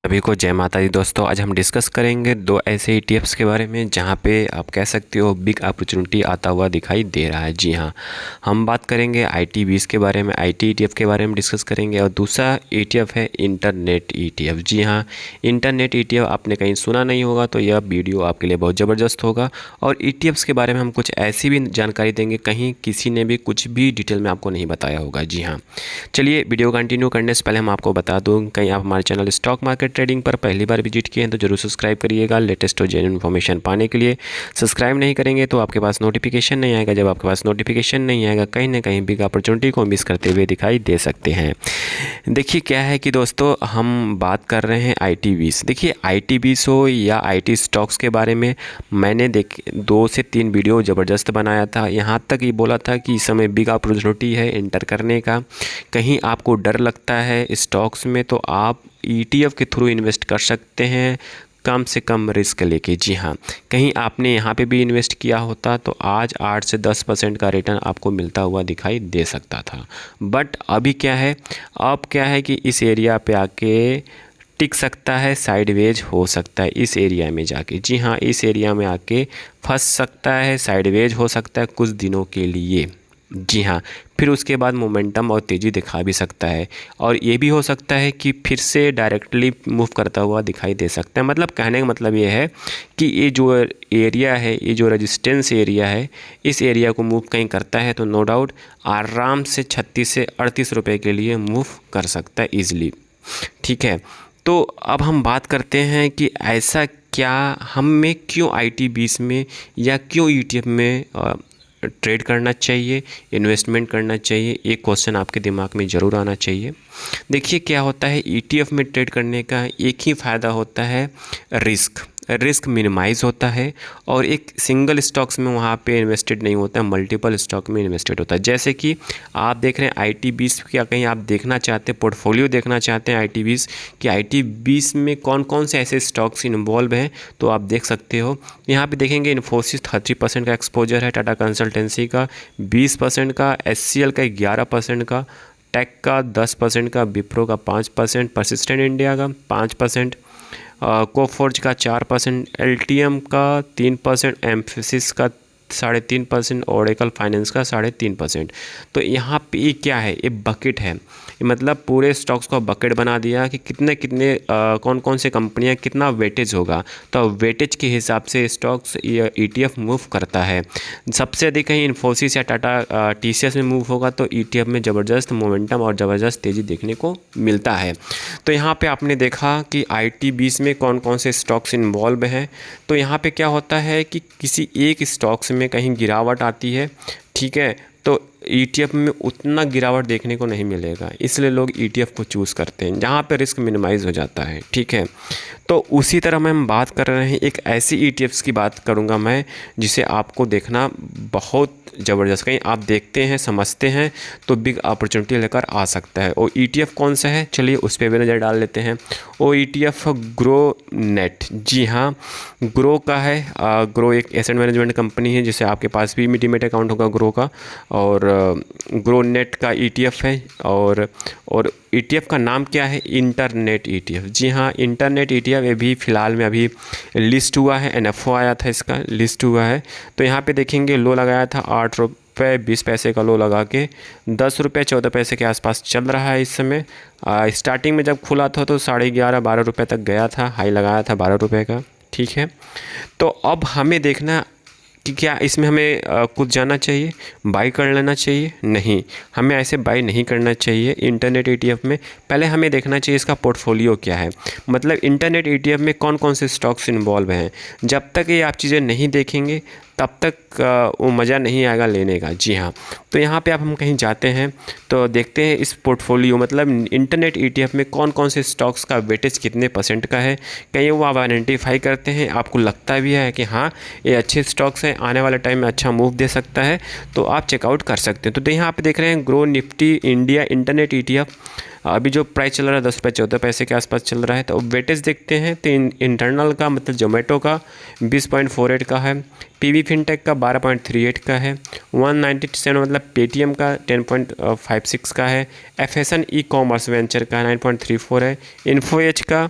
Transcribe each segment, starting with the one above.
सभी को जय माता दी दोस्तों। आज हम डिस्कस करेंगे दो ऐसे ईटीएफ्स के बारे में जहां पे आप कह सकते हो बिग अपॉर्चुनिटी आता हुआ दिखाई दे रहा है। जी हां, हम बात करेंगे IT20 के बारे में, IT ईटीएफ के बारे में डिस्कस करेंगे। और दूसरा ईटीएफ है इंटरनेट ईटीएफ। जी हां, इंटरनेट ईटीएफ आपने कहीं सुना नहीं होगा तो यह वीडियो आपके लिए बहुत ज़बरदस्त होगा। और ईटीएफ्स के बारे में हम कुछ ऐसी भी जानकारी देंगे कहीं किसी ने भी कुछ भी डिटेल में आपको नहीं बताया होगा। जी हाँ, चलिए वीडियो कंटिन्यू करने से पहले हम आपको बता दूं, कहीं आप हमारे चैनल स्टॉक मार्केट ट्रेडिंग पर पहली बार विजिट किए हैं तो जरूर सब्सक्राइब करिएगा। लेटेस्ट और जेन्युइन इन्फॉर्मेशन पाने के लिए सब्सक्राइब नहीं करेंगे तो आपके पास नोटिफिकेशन नहीं आएगा। जब आपके पास नोटिफिकेशन नहीं आएगा, कहीं ना कहीं बिग अपॉर्चुनिटी को मिस करते हुए दिखाई दे सकते हैं। देखिए क्या है कि दोस्तों, हम बात कर रहे हैं IT20। देखिए IT20 हो या IT स्टॉक्स के बारे में मैंने 2 से 3 वीडियो ज़बरदस्त बनाया था। यहाँ तक ये बोला था कि इस समय बिग अपॉर्चुनिटी है एंटर करने का। कहीं आपको डर लगता है स्टॉक्स में तो आप ETF के थ्रू इन्वेस्ट कर सकते हैं, कम से कम रिस्क लेके। जी हाँ, कहीं आपने यहाँ पे भी इन्वेस्ट किया होता तो आज 8 से 10% का रिटर्न आपको मिलता हुआ दिखाई दे सकता था। बट अभी क्या है, अब क्या है कि इस एरिया पे आके टिक सकता है, साइडवेज हो सकता है इस एरिया में जाके। जी हाँ, इस एरिया में आके फंस सकता है, साइडवेज हो सकता है कुछ दिनों के लिए। जी हाँ, फिर उसके बाद मोमेंटम और तेज़ी दिखा भी सकता है। और ये भी हो सकता है कि फिर से डायरेक्टली मूव करता हुआ दिखाई दे सकता है। मतलब कहने का मतलब ये है कि ये जो एरिया है, ये जो रेजिस्टेंस एरिया है, इस एरिया को मूव कहीं करता है तो नो डाउट आराम से 36 से 38 रुपये के लिए मूव कर सकता है ईजिली। ठीक है, तो अब हम बात करते हैं कि ऐसा क्या हम में क्यों IT20 में या क्यों ETF में ट्रेड करना चाहिए, इन्वेस्टमेंट करना चाहिए। एक क्वेश्चन आपके दिमाग में ज़रूर आना चाहिए। देखिए क्या होता है, ETF में ट्रेड करने का एक ही फ़ायदा होता है, रिस्क मिनिमाइज होता है। और एक सिंगल स्टॉक्स में वहाँ पे इन्वेस्टेड नहीं होता है, मल्टीपल स्टॉक में इन्वेस्टेड होता है। जैसे कि आप देख रहे हैं IT20, क्या कहीं आप देखना चाहते हैं, पोर्टफोलियो देखना चाहते हैं IT20 कि IT20 में कौन कौन से ऐसे स्टॉक्स इन्वॉल्व हैं, तो आप देख सकते हो। यहाँ पे देखेंगे इन्फोसिस 30% का एक्सपोजर है, टाटा कंसल्टेंसी का 20% का, HCL का 11% का, टेक का 10% का, विप्रो का 5%, परसिस्टेंट इंडिया का 5%, कोफोर्ज का 4%, LTM का 3%, एम्फेसिस का 3.5%, ओरेकल फाइनेंस का 3.5%। तो यहाँ पे ये क्या है, ये बकेट है। मतलब पूरे स्टॉक्स को बकेट बना दिया कि कितने कितने कौन कौन से कंपनियां कितना वेटेज होगा, तो वेटेज के हिसाब से स्टॉक्स ETF मूव करता है। सबसे अधिक कहीं इन्फोसिस या टाटा TCS में मूव होगा तो ETF में ज़बरदस्त मोमेंटम और ज़बरदस्त तेज़ी देखने को मिलता है। तो यहाँ पे आपने देखा कि IT20 में कौन कौन से स्टॉक्स इन्वॉल्व हैं। तो यहाँ पे क्या होता है कि किसी एक स्टॉक्स में कहीं गिरावट आती है, ठीक है, तो ETF में उतना गिरावट देखने को नहीं मिलेगा, इसलिए लोग ETF को चूज़ करते हैं जहाँ पे रिस्क मिनिमाइज़ हो जाता है। ठीक है, तो उसी तरह में हम बात कर रहे हैं, एक ऐसी ETFs की बात करूँगा मैं जिसे आपको देखना बहुत ज़बरदस्त, कहीं आप देखते हैं समझते हैं तो बिग अपॉर्चुनिटी लेकर आ सकता है। और ETF कौन सा है, चलिए उस पर भी नज़र डाल लेते हैं। वो ETF ग्रो नेट। जी हाँ, ग्रो का है। ग्रो एक एसेट मैनेजमेंट कंपनी है जिसे आपके पास भी डीमैट अकाउंट होगा ग्रो का। और ग्रो नेट का ETF है। और ETF का नाम क्या है, इंटरनेट ETF। जी हाँ, इंटरनेट ETF अभी फ़िलहाल में अभी लिस्ट हुआ है, NFO आया था, इसका लिस्ट हुआ है। तो यहाँ पे देखेंगे लो लगाया था 8 रुपये 20 पैसे का लो लगा के 10 रुपये 14 पैसे के आसपास चल रहा है इस समय। स्टार्टिंग में जब खुला था तो 11.5-12 रुपये तक गया था, हाई लगाया था 12 रुपये का। ठीक है, तो अब हमें देखना कि क्या इसमें हमें कुछ जाना चाहिए, बाई कर लेना चाहिए। नहीं, हमें ऐसे बाई नहीं करना चाहिए इंटरनेट ETF में। पहले हमें देखना चाहिए इसका पोर्टफोलियो क्या है, मतलब इंटरनेट ETF में कौन कौन से स्टॉक्स इन्वॉल्व हैं। जब तक ये आप चीज़ें नहीं देखेंगे तब तक वो मज़ा नहीं आएगा लेने का। जी हाँ, तो यहाँ पे आप हम कहीं जाते हैं तो देखते हैं इस पोर्टफोलियो, मतलब इंटरनेट ETF में कौन कौन से स्टॉक्स का वेटेज कितने % का है। कहीं वो आप आइडेंटिफाई करते हैं, आपको लगता भी है कि हाँ ये अच्छे स्टॉक्स हैं, आने वाले टाइम में अच्छा मूव दे सकता है, तो आप चेकआउट कर सकते हैं। तो यहाँ पे देख रहे हैं grow Nifty India internet ETF अभी जो प्राइस चल रहा है 10 रुपये 14 पैसे के आसपास चल रहा है। तो वेटेज देखते हैं तो इंटरनल का मतलब जोमेटो का 20.48 का है, पीवी फिनटेक का 12.38 का है, 197 मतलब पेटीएम का 10.56 का है, एफएसएन ई कॉमर्स वेंचर का 9.34 है, इन्फो एज का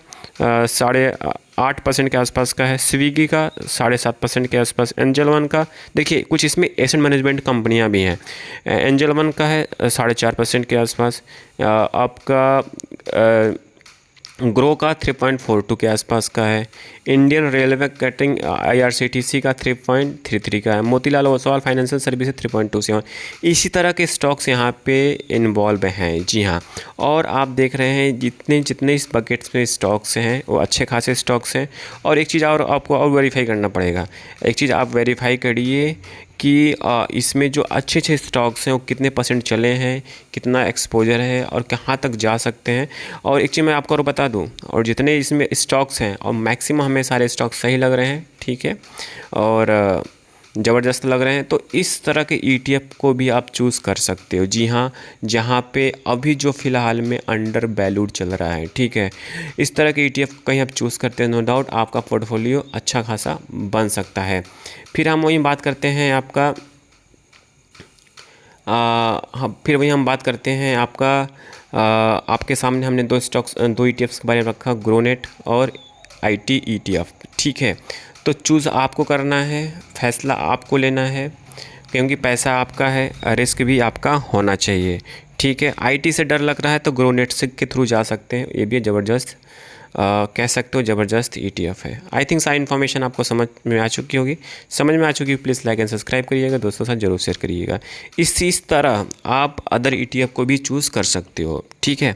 8.5% के आसपास का है, स्विगी का 7.5% के आसपास, एंजल वन का देखिए कुछ इसमें एसेट मैनेजमेंट कंपनियां भी हैं, एंजल वन का है 4.5% के आसपास, आपका ग्रो का 3.42 के आसपास का है, इंडियन रेलवे कैटरिंग IRCTC का 3.33 का है, मोतीलाल ओसवाल फाइनेंशियल सर्विसेज 3.27। इसी तरह के स्टॉक्स यहाँ पे इन्वॉल्व हैं। जी हाँ, और आप देख रहे हैं जितने इस बकेट्स में स्टॉक्स हैं वो अच्छे खासे स्टॉक्स हैं। और एक चीज़ और आपको और वेरीफाई करना पड़ेगा, एक चीज़ आप वेरीफाई करिए कि इसमें जो अच्छे अच्छे स्टॉक्स हैं वो कितने % चले हैं, कितना एक्सपोजर है और कहाँ तक जा सकते हैं। और एक चीज़ मैं आपको और बता दूं, और जितने इसमें स्टॉक्स हैं और मैक्सिमम हमें सारे स्टॉक्स सही लग रहे हैं, ठीक है, और ज़बरदस्त लग रहे हैं, तो इस तरह के ETF को भी आप चूज़ कर सकते हो। जी हाँ, जहाँ पे अभी जो फ़िलहाल में अंडर वैल्यूड चल रहा है, ठीक है, इस तरह के ETF कहीं आप चूज़ करते हैं, नो डाउट आपका पोर्टफोलियो अच्छा खासा बन सकता है। फिर हम वही बात करते हैं आपका फिर वही हम बात करते हैं आपका आपके सामने हमने दो ETFs के बारे में रखा, ग्रोनेट और IT ETF, ठीक है। तो चूज़ आपको करना है, फैसला आपको लेना है, क्योंकि पैसा आपका है, रिस्क भी आपका होना चाहिए, ठीक है। IT से डर लग रहा है तो ग्रोनेट से के थ्रू जा सकते हैं, ये भी ज़बरदस्त कह सकते हो ज़बरदस्त ETF है। आई थिंक सारी इन्फॉर्मेशन आपको समझ में आ चुकी होगी। समझ में आ चुकी प्लीज़ लाइक एंड सब्सक्राइब करिएगा, दोस्तों के साथ जरूर शेयर करिएगा। इस तरह आप अदर ETF को भी चूज़ कर सकते हो, ठीक है।